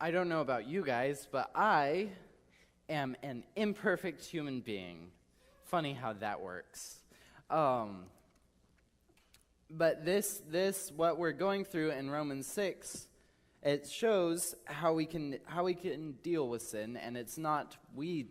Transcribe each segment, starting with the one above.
I don't know about you guys, but I am an imperfect human being. Funny how that works. But this what we're going through in Romans 6, it shows how we can deal with sin, and it's not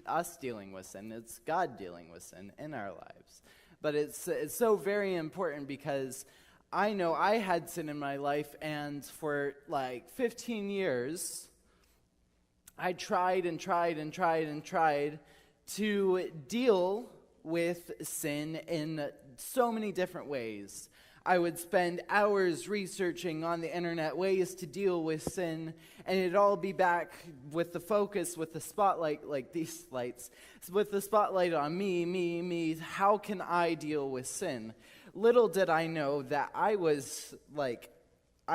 us dealing with sin, it's God dealing with sin in our lives. But it's so very important because I know I had sin in my life, and for like 15 years, I tried to deal with sin in so many different ways. I would spend hours researching on the internet ways to deal with sin, and it'd all be back with the focus, with the spotlight, like these lights, with the spotlight on me. How can I deal with sin? Little did I know that I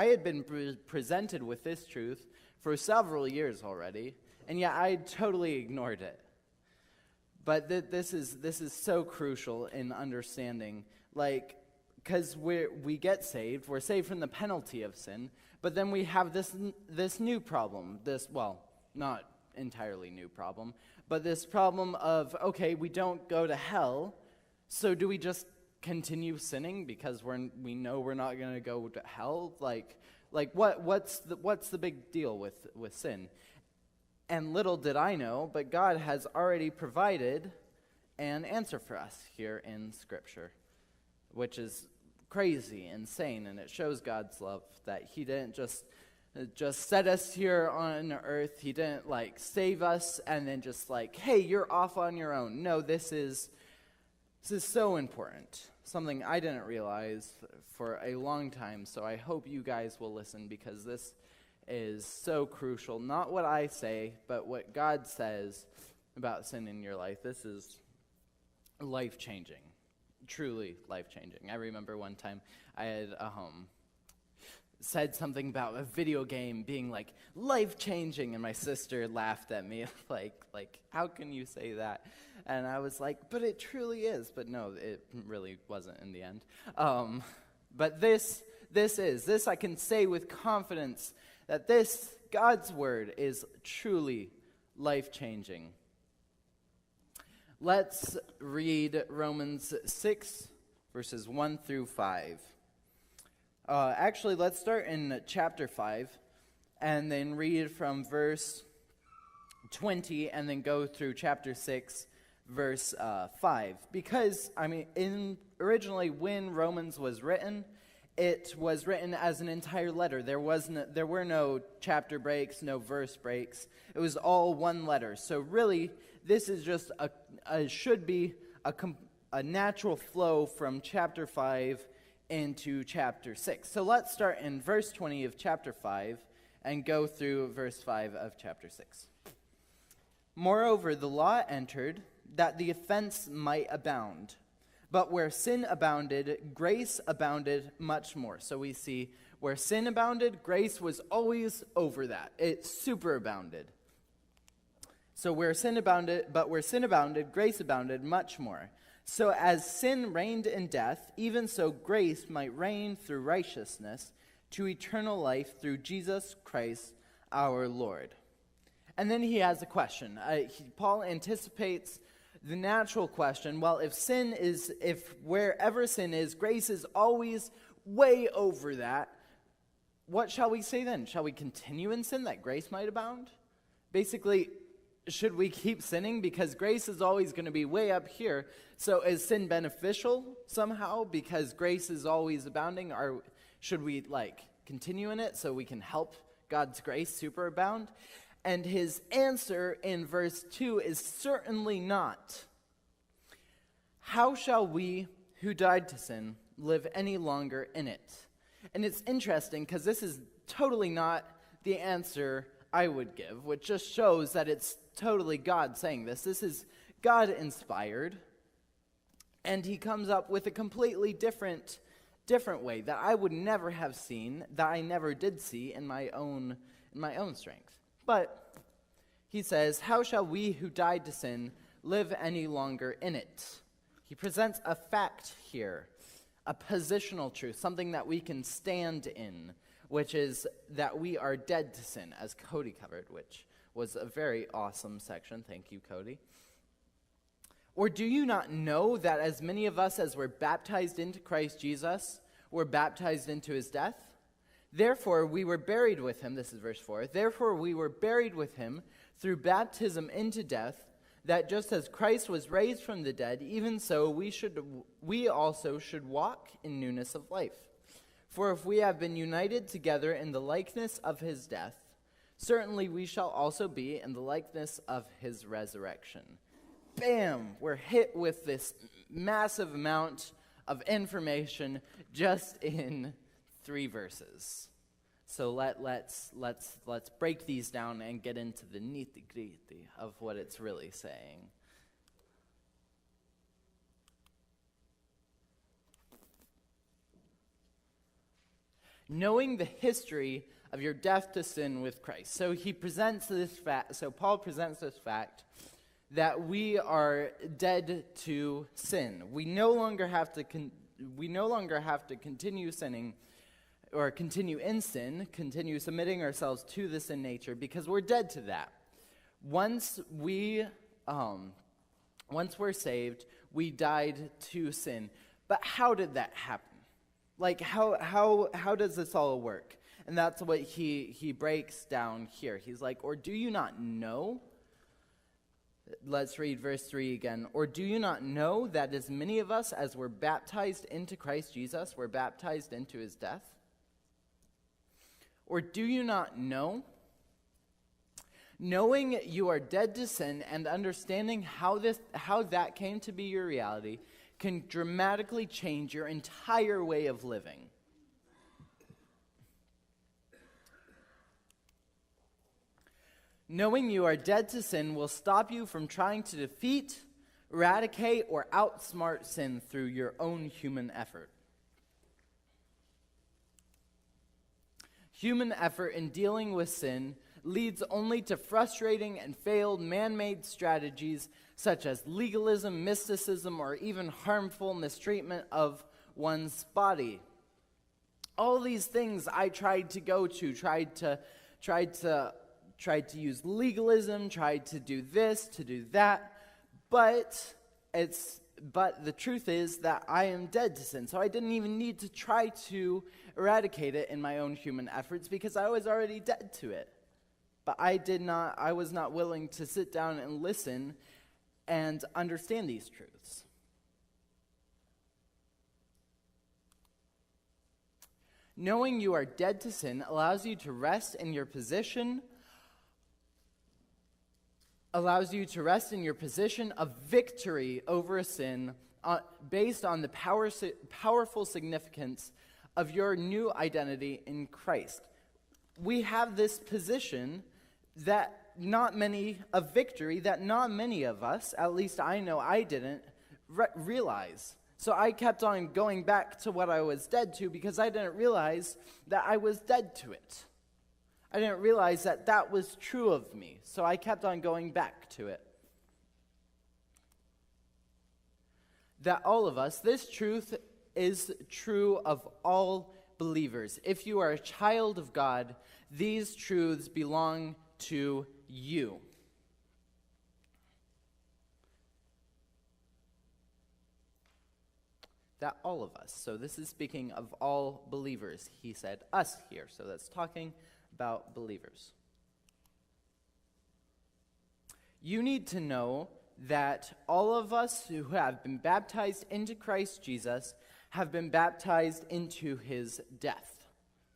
had been presented with this truth for several years already, and yet I totally ignored it. But this is so crucial in understanding, because we get saved, we're saved from the penalty of sin, but then we have this new problem, not entirely new problem, but this problem of, okay, we don't go to hell, so do we just continue sinning because we know we're not going to go to hell? What's the big deal with sin? And little did I know, but God has already provided an answer for us here in Scripture, which is crazy, insane, and it shows God's love, that He didn't just set us here on earth. He didn't save us and then just hey, you're off on your own. No, this is so important. Something I didn't realize for a long time, so I hope you guys will listen, because this is so crucial. Not what I say, but what God says about sin in your life. This is life-changing. Truly life-changing. I remember one time I had said something about a video game being life-changing, and my sister laughed at me like how can you say that? And I was like, but it truly is. But no, it really wasn't in the end. But this I can say with confidence that this God's word is truly life-changing. Let's read Romans 6, verses 1 through 5. Actually, let's start in chapter 5, and then read from verse 20, and then go through chapter 6, verse 5. Because, originally when Romans was written, it was written as an entire letter. There were no chapter breaks, no verse breaks. It was all one letter. So really, this is just should be a natural flow from chapter 5 into chapter 6. So let's start in verse 20 of chapter 5 and go through verse 5 of chapter 6. Moreover, the law entered that the offense might abound. But where sin abounded, grace abounded much more. So we see where sin abounded, grace was always over that. It superabounded. So where sin abounded, grace abounded much more. So as sin reigned in death, even so grace might reign through righteousness to eternal life through Jesus Christ our Lord. And then he has a question. Paul anticipates the natural question, well, if wherever sin is, grace is always way over that, what shall we say then? Shall we continue in sin that grace might abound? Basically, should we keep sinning because grace is always going to be way up here? So is sin beneficial somehow because grace is always abounding? Or should we continue in it so we can help God's grace superabound? And his answer in verse 2 is certainly not. How shall we who died to sin live any longer in it? And it's interesting because this is totally not the answer I would give, which just shows that it's totally God saying this. This is God inspired, and he comes up with a completely different way that I would never have seen, that I never did see in my own strength. But he says, how shall we who died to sin live any longer in it? He presents a fact here, a positional truth, something that we can stand in. which is that we are dead to sin, as Cody covered, which was a very awesome section. Thank you, Cody. Or do you not know that as many of us as were baptized into Christ Jesus were baptized into his death? Therefore we were buried with him, this is verse 4, therefore we were buried with him through baptism into death, that just as Christ was raised from the dead, even so we also should walk in newness of life. For if we have been united together in the likeness of his death, certainly we shall also be in the likeness of his resurrection. Bam! We're hit with this massive amount of information just in 3 verses. So let's break these down and get into the nitty-gritty of what it's really saying. Knowing the history of your death to sin with Christ. So Paul presents this fact that we are dead to sin. We no longer have to continue sinning or continue in sin, continue submitting ourselves to the sin nature, because we're dead to that. Once we're saved, we died to sin. But how did that happen? Like, how does this all work? And that's what he breaks down here. He's like, or do you not know? Let's read verse 3 again. Or do you not know that as many of us as were baptized into Christ Jesus were baptized into his death? Or do you not know? Knowing you are dead to sin and understanding how that came to be your reality can dramatically change your entire way of living. Knowing you are dead to sin will stop you from trying to defeat, eradicate, or outsmart sin through your own human effort. Human effort in dealing with sin leads only to frustrating and failed man-made strategies such as legalism, mysticism, or even harmful mistreatment of one's body. All these things I tried to go to, tried to use legalism, tried to do this, to do that, but the truth is that I am dead to sin. So I didn't even need to try to eradicate it in my own human efforts because I was already dead to it. But I was not willing to sit down and listen and understand these truths. Knowing you are dead to sin allows you to rest in your position of victory over a sin based on the powerful significance of your new identity in Christ. We have this position of victory that not many of us, at least I know I didn't, realize. So I kept on going back to what I was dead to because I didn't realize that I was dead to it. I didn't realize that that was true of me, so I kept on going back to it. That all of us, this truth is true of all believers. If you are a child of God, these truths belong to you. That all of us. So this is speaking of all believers. He said us here, so that's talking about believers. You need to know that all of us who have been baptized into Christ Jesus have been baptized into his death.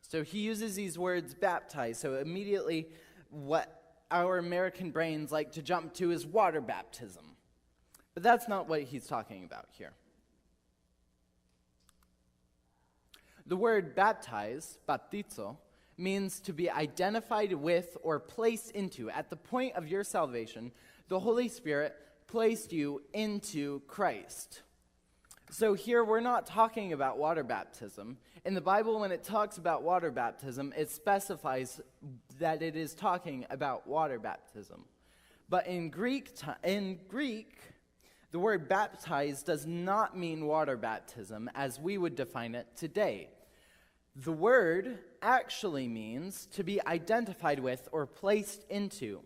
So he uses these words baptized. So immediately what our American brains like to jump to is water baptism. But that's not what he's talking about here. The word baptize, baptizo, means to be identified with or placed into. At the point of your salvation, the Holy Spirit placed you into Christ. So here we're not talking about water baptism. In the Bible, when it talks about water baptism, it specifies that it is talking about water baptism. But in Greek, the word baptize does not mean water baptism as we would define it today. The word actually means to be identified with or placed into.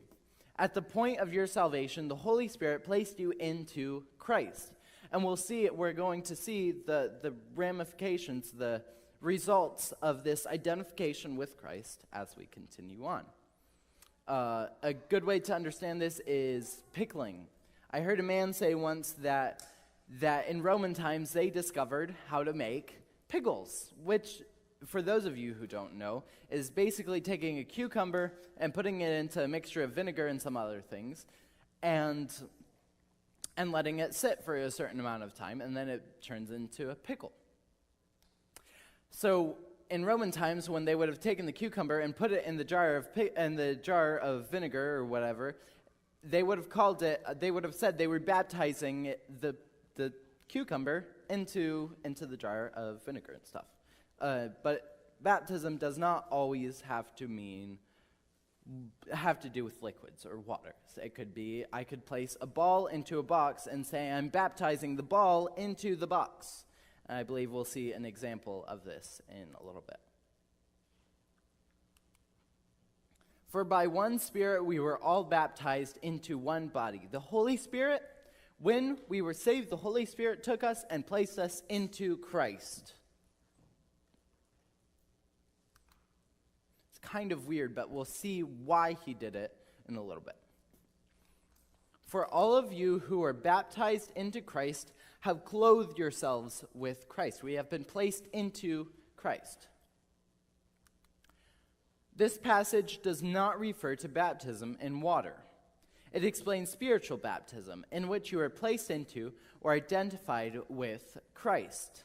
At the point of your salvation, the Holy Spirit placed you into Christ. And we're going to see the ramifications, the results of this identification with Christ as we continue on. A good way to understand this is pickling. I heard a man say once that in Roman times they discovered how to make pickles, which, for those of you who don't know, is basically taking a cucumber and putting it into a mixture of vinegar and some other things, and letting it sit for a certain amount of time, and then it turns into a pickle. So in Roman times, when they would have taken the cucumber and put it in the jar of vinegar or whatever, they would have said they were baptizing the cucumber into the jar of vinegar and stuff. But baptism does not always have to do with liquids or water. So it could be, I could place a ball into a box and say I'm baptizing the ball into the box. And I believe we'll see an example of this in a little bit. For by one Spirit we were all baptized into one body. The Holy Spirit, when we were saved, the Holy Spirit took us and placed us into Christ. It's kind of weird, but we'll see why he did it in a little bit. For all of you who are baptized into Christ have clothed yourselves with Christ. We have been placed into Christ. This passage does not refer to baptism in water. It explains spiritual baptism, in which you are placed into or identified with Christ.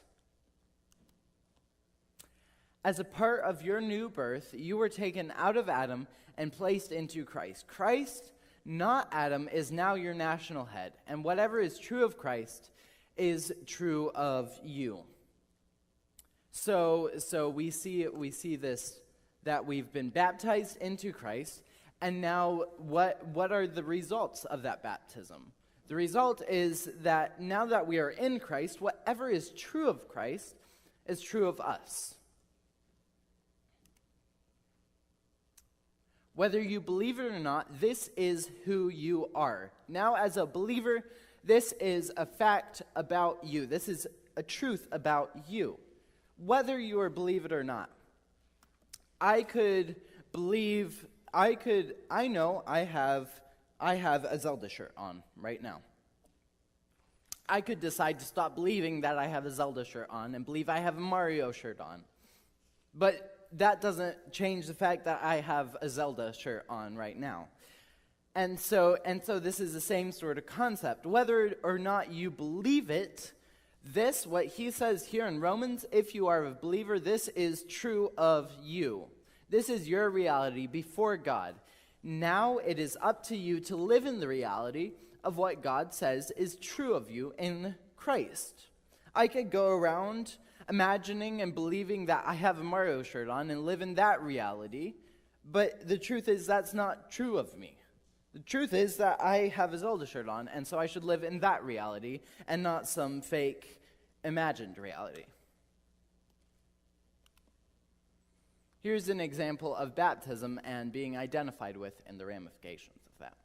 As a part of your new birth, you were taken out of Adam and placed into Christ. Christ, not Adam, is now your national head, and whatever is true of Christ is true of you. So we see this, that we've been baptized into Christ, and now what are the results of that baptism? The result is that now that we are in Christ, whatever is true of Christ is true of us. Whether you believe it or not, this is who you are. Now, as a believer, this is a fact about you. This is a truth about you. Whether you believe it or not. I know I have a Zelda shirt on right now. I could decide to stop believing that I have a Zelda shirt on and believe I have a Mario shirt on. But that doesn't change the fact that I have a Zelda shirt on right now. And so this is the same sort of concept. Whether or not you believe it, what he says here in Romans, if you are a believer, this is true of you. This is your reality before God. Now it is up to you to live in the reality of what God says is true of you in Christ. I could go around imagining and believing that I have a Mario shirt on and live in that reality, but the truth is that's not true of me. The truth is that I have a Zelda shirt on, and so I should live in that reality and not some fake imagined reality. Here's an example of baptism and being identified with and the ramifications of that.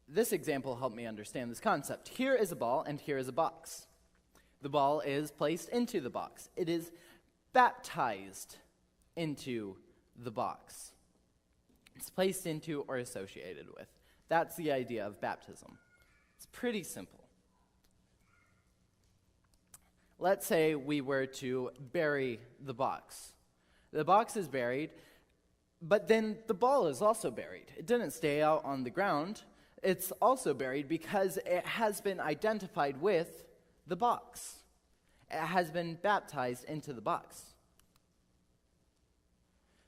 This example helped me understand this concept. Here is a ball and here is a box. The ball is placed into the box. It is baptized into the box. It's placed into or associated with. That's the idea of baptism. It's pretty simple. Let's say we were to bury the box. The box is buried, but then the ball is also buried. It didn't stay out on the ground. It's also buried because it has been identified with the box. It has been baptized into the box.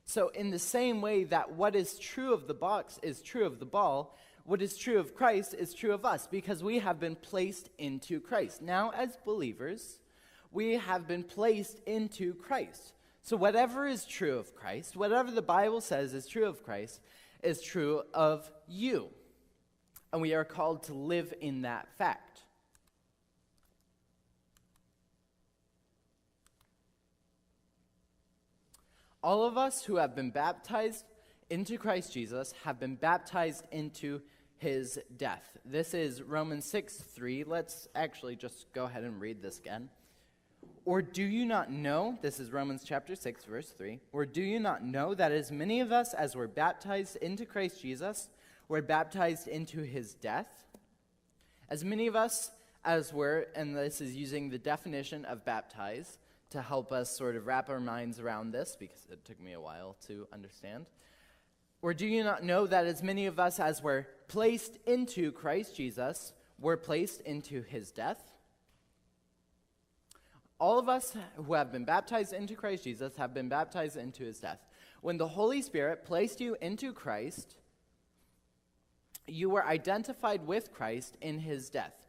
So in the same way that what is true of the box is true of the ball, what is true of Christ is true of us because we have been placed into Christ. Now, as believers, we have been placed into Christ. So whatever is true of Christ, whatever the Bible says is true of Christ, is true of you. And we are called to live in that fact. All of us who have been baptized into Christ Jesus have been baptized into his death. This is Romans 6:3. Let's actually just go ahead and read this again. Or do you not know, this is Romans chapter 6, verse 3, or do you not know that as many of us as were baptized into Christ Jesus were baptized into his death? As many of us as were, and this is using the definition of baptize to help us sort of wrap our minds around this, because it took me a while to understand. Or do you not know that as many of us as were placed into Christ Jesus were placed into his death? All of us who have been baptized into Christ Jesus have been baptized into his death. When the Holy Spirit placed you into Christ, you were identified with Christ in his death.